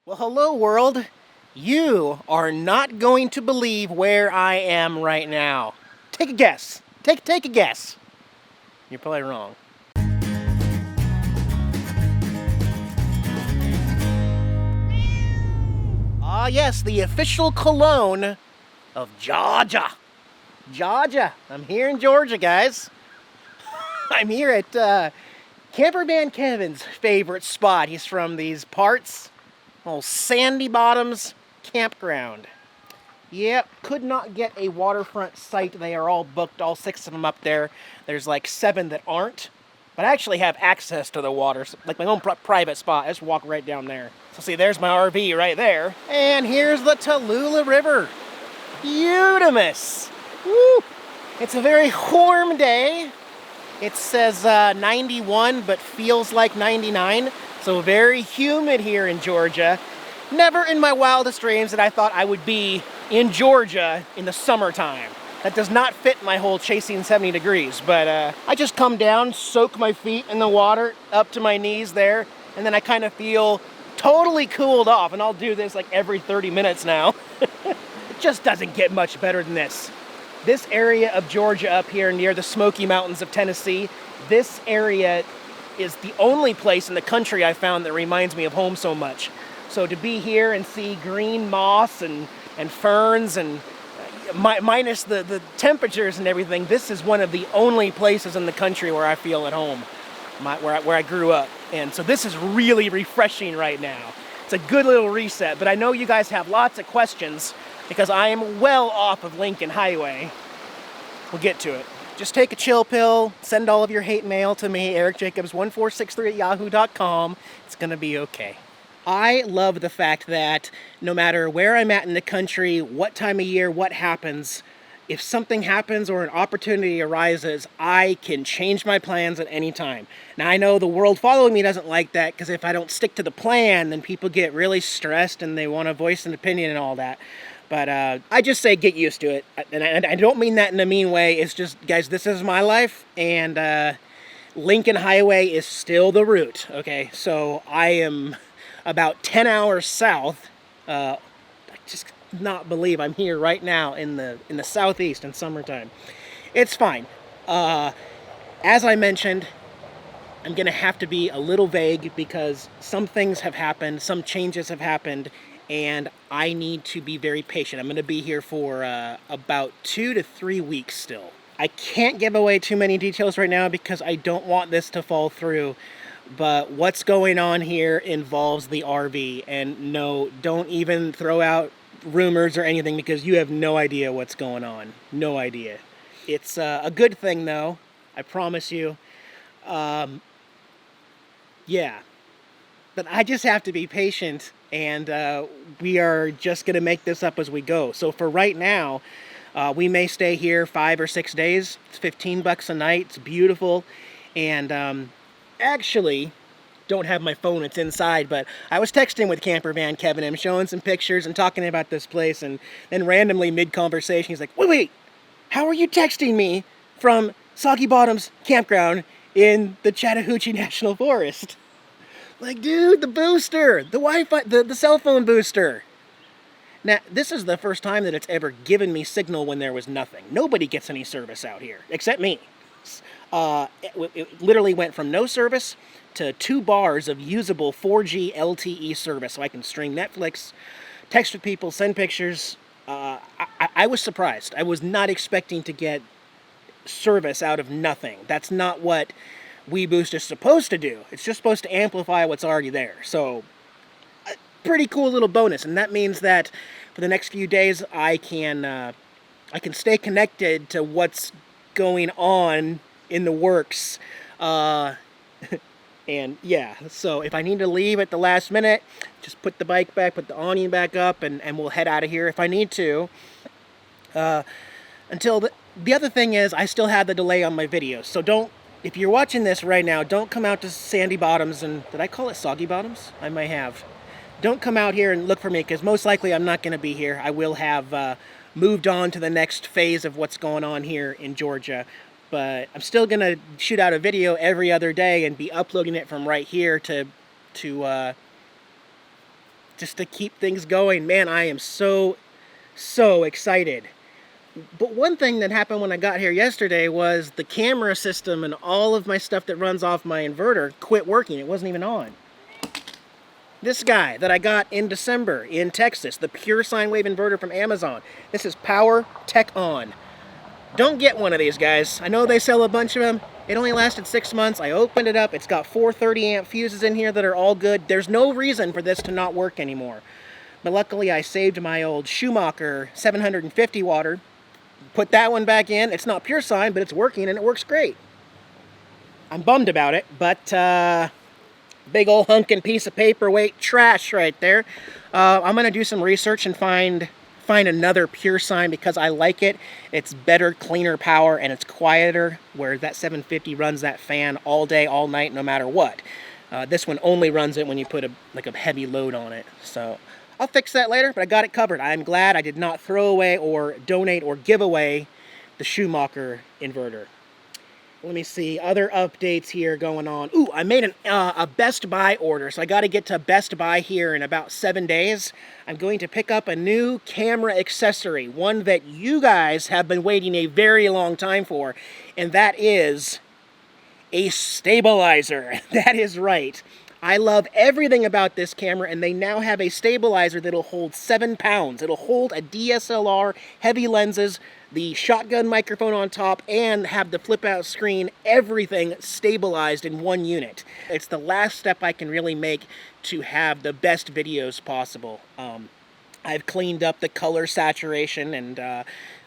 Well, hello world. You are not going to believe where I am right now. Take a guess. Take a guess. You're probably wrong. Ah, yes, the official cologne of Georgia. Georgia. I'm here in Georgia, guys. I'm here at Camperman Kevin's favorite spot. He's from these parts. Old Sandy Bottoms Campground. Yep, could not get a waterfront site. They are all booked, all 6 of them up there. There's like 7 that aren't. But I actually have access to the water, like my own private spot. I just walk right down there. So see, there's my RV right there. And here's the Tallulah River. Beautimus. Woo! It's a very warm day. It says 91, but feels like 99. So very humid here in Georgia. Never in my wildest dreams that I thought I would be in Georgia in the summertime. That does not fit my whole chasing 70 degrees, but I just come down, soak my feet in the water up to my knees there, and then I kind of feel totally cooled off, and I'll do this like every 30 minutes now. It just doesn't get much better than this. This area of Georgia up here near the Smoky Mountains of Tennessee, this area is the only place in the country I found that reminds me of home so much. So to be here and see green moss and ferns and minus the temperatures and everything, this is one of the only places in the country where I feel at home, where I grew up. And so this is really refreshing right now. It's a good little reset, but I know you guys have lots of questions because I am well off of Lincoln Highway. We'll get to it. Just take a chill pill, send all of your hate mail to me, ericjacobs1463@yahoo.com. It's gonna be okay. I love the fact that no matter where I'm at in the country, what time of year, what happens, if something happens or an opportunity arises, I can change my plans at any time. Now, I know the world following me doesn't like that because if I don't stick to the plan, then people get really stressed and they want to voice an opinion and all that. But I just say get used to it. And I don't mean that in a mean way. It's just, guys, this is my life, and Lincoln Highway is still the route, okay? So I am about 10 hours south. I just not believe I'm here right now in the southeast in summertime. It's fine. As I mentioned, I'm gonna have to be a little vague because some things have happened, some changes have happened, and I need to be very patient. I'm gonna be here for about 2 to 3 weeks still. I can't give away too many details right now because I don't want this to fall through. But what's going on here involves the RV, and no, don't even throw out rumors or anything because you have no idea what's going on. No idea. It's a good thing though, I promise you. Yeah, but I just have to be patient, and we are just gonna make this up as we go. So for right now, we may stay here 5 or 6 days. It's $15 a night. It's beautiful, and actually don't have my phone, it's inside, but I was texting with Camperman Kevin. I'm showing some pictures and talking about this place, and then randomly mid-conversation he's like, wait, how are you texting me from Soggy Bottoms Campground in the Chattahoochee National Forest? Like, dude, the booster, the Wi-Fi, the cell phone booster. Now, this is the first time that it's ever given me signal when there was nothing. Nobody gets any service out here, except me. It literally went from no service to 2 bars of usable 4G LTE service, so I can stream Netflix, text with people, send pictures. I was surprised. I was not expecting to get service out of nothing. That's not what WeBoost is supposed to do. It's just supposed to amplify what's already there. So, a pretty cool little bonus, and that means that for the next few days I can stay connected to what's going on in the works, and yeah, so if I need to leave at the last minute, just put the bike back, put the awning back up, and we'll head out of here if I need to. Until the other thing is, I still have the delay on my videos, so don't, if you're watching this right now, don't come out to Sandy Bottoms and, did I call it Soggy Bottoms? I might have. Don't come out here and look for me, because most likely I'm not going to be here. I will have moved on to the next phase of what's going on here in Georgia. But I'm still going to shoot out a video every other day and be uploading it from right here to just to keep things going. Man, I am so excited. But one thing that happened when I got here yesterday was the camera system and all of my stuff that runs off my inverter quit working. It wasn't even on. This guy that I got in December in Texas, the pure sine wave inverter from Amazon. This is Protune On. Don't get one of these, guys. I know they sell a bunch of them. It only lasted 6 months. I opened it up. It's got 4 30-amp fuses in here that are all good. There's no reason for this to not work anymore. But luckily, I saved my old Schumacher 750 watt. Put that one back in. It's not pure sine, but it's working and it works great. I'm bummed about it, but big old hunkin' piece of paperweight trash right there. I'm gonna do some research and find another pure sine because I like it. It's better, cleaner power, and it's quieter, where that 750 runs that fan all day, all night, no matter what. This one only runs it when you put a heavy load on it. So I'll fix that later, but I got it covered. I'm glad I did not throw away or donate or give away the Schumacher inverter. Let me see, other updates here going on. Ooh, I made a Best Buy order, so I got to get to Best Buy here in about 7 days. I'm going to pick up a new camera accessory, one that you guys have been waiting a very long time for, and that is a stabilizer. That is right. I love everything about this camera, and they now have a stabilizer that'll hold 7 pounds. It'll hold a DSLR, heavy lenses, the shotgun microphone on top, and have the flip-out screen, everything stabilized in one unit. It's the last step I can really make to have the best videos possible. I've cleaned up the color saturation and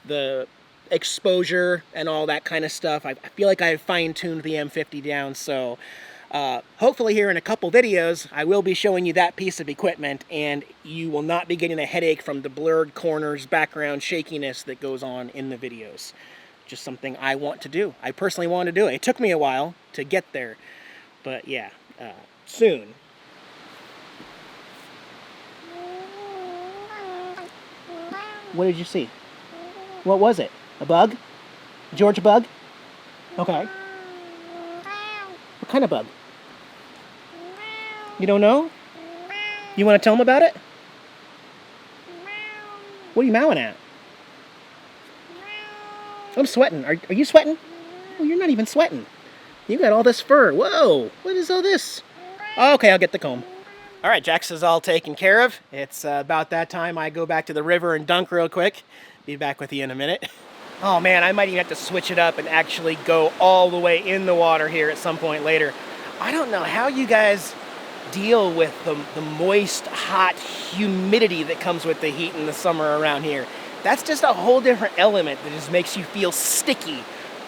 the exposure and all that kind of stuff. I feel like I've fine-tuned the M50 down, so hopefully here in a couple videos I will be showing you that piece of equipment, and you will not be getting a headache from the blurred corners, background shakiness that goes on in the videos. Just something I want to do. I personally want to do it. It took me a while to get there, but yeah, soon. What did you see? What was it? A bug? George, a bug? Okay. What kind of bug? You don't know? You want to tell them about it? What are you mowing at? I'm sweating. Are you sweating? Oh, you're not even sweating. You got all this fur. Whoa! What is all this? Okay, I'll get the comb. All right, Jax is all taken care of. It's about that time I go back to the river and dunk real quick. Be back with you in a minute. Oh man, I might even have to switch it up and actually go all the way in the water here at some point later. I don't know how you guys deal with the moist, hot humidity that comes with the heat in the summer around here. That's just a whole different element that just makes you feel sticky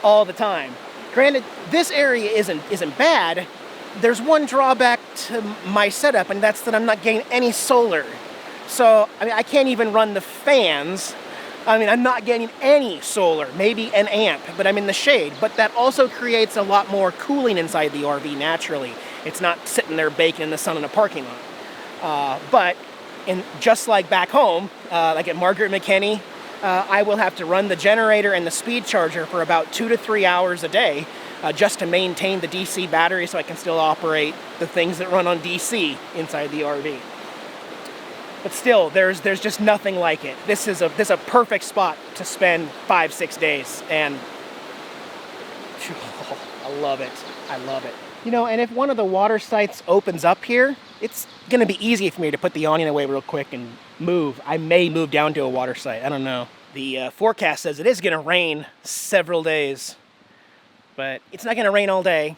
all the time. Granted, this area isn't bad. There's one drawback to my setup, and that's that I'm not getting any solar. So, I mean, I can't even run the fans. I mean, I'm not getting any solar, maybe an amp, but I'm in the shade. But that also creates a lot more cooling inside the RV naturally. It's not sitting there baking in the sun in a parking lot. But just like back home, like at Margaret McKinney, I will have to run the generator and the speed charger for about 2 to 3 hours a day just to maintain the DC battery so I can still operate the things that run on DC inside the RV. But still, there's just nothing like it. This is a perfect spot to spend 5-6 days, and I love it. I love it. You know, and if one of the water sites opens up here, it's gonna be easy for me to put the awning away real quick and move. I may move down to a water site. I don't know. The forecast says it is gonna rain several days, but it's not gonna rain all day,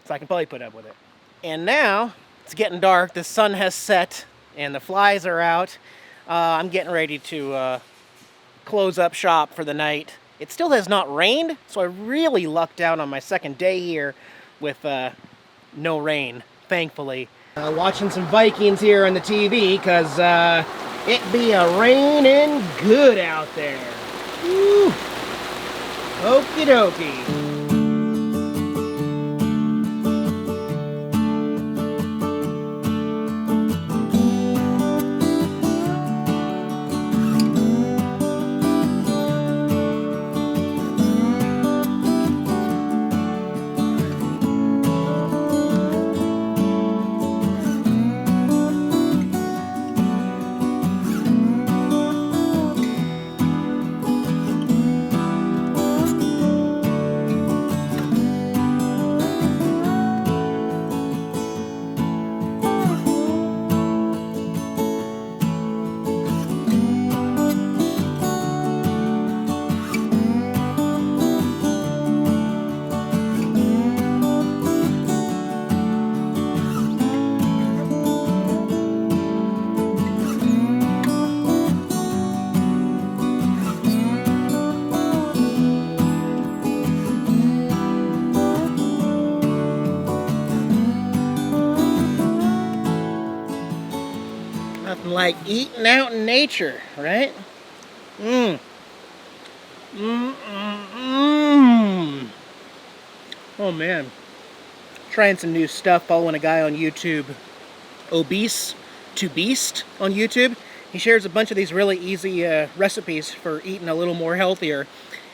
so I can probably put up with it. And now it's getting dark. The sun has set. And the flies are out. I'm getting ready to close up shop for the night. It still has not rained, so I really lucked out on my second day here with no rain, thankfully. Watching some Vikings here on the TV, because it be a raining good out there. Woo! Okie dokie. Nothing like eating out in nature, right? Mmm. Mmm. Mmm. Oh man. Trying some new stuff, following a guy on YouTube, Obese to Beast on YouTube. He shares a bunch of these really easy recipes for eating a little more healthier.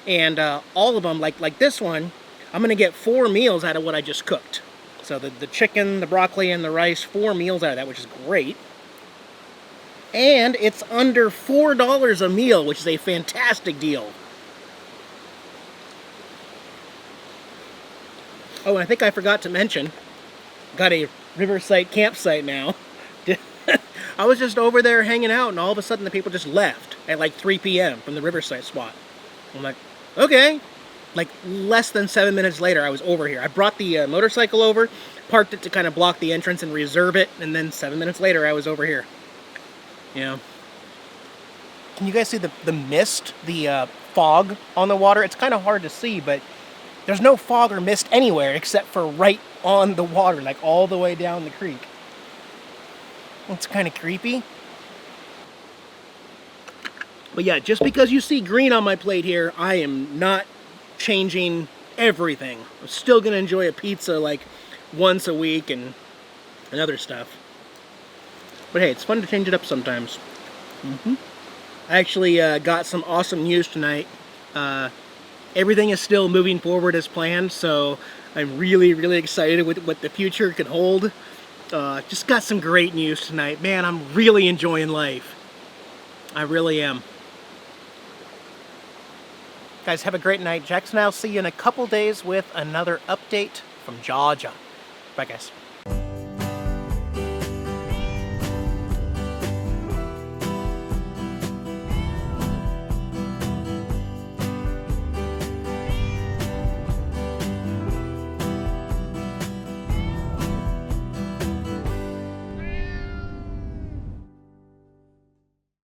And all of them, like this one, I'm gonna get 4 meals out of what I just cooked. So the chicken, the broccoli, and the rice, 4 meals out of that, which is great. And it's under $4 a meal, which is a fantastic deal. Oh, and I think I forgot to mention, got a riverside campsite now. I was just over there hanging out, and all of a sudden the people just left at like 3 p.m. from the riverside spot. I'm like, okay. Like less than 7 minutes later, I was over here. I brought the motorcycle over, parked it to kind of block the entrance and reserve it, and then 7 minutes later, I was over here. Yeah. Can you guys see the mist, the fog on the water? It's kind of hard to see, but there's no fog or mist anywhere except for right on the water, like all the way down the creek. It's kind of creepy. But yeah, just because you see green on my plate here, I am not changing everything. I'm still going to enjoy a pizza like once a week and other stuff. But hey, it's fun to change it up sometimes. I actually got some awesome news tonight. Everything is still moving forward as planned, so I'm really, really excited with what the future could hold. Just got some great news tonight. Man, I'm really enjoying life. I really am. Guys, have a great night. Jackson, I'll see you in a couple days with another update from Georgia. Bye, guys.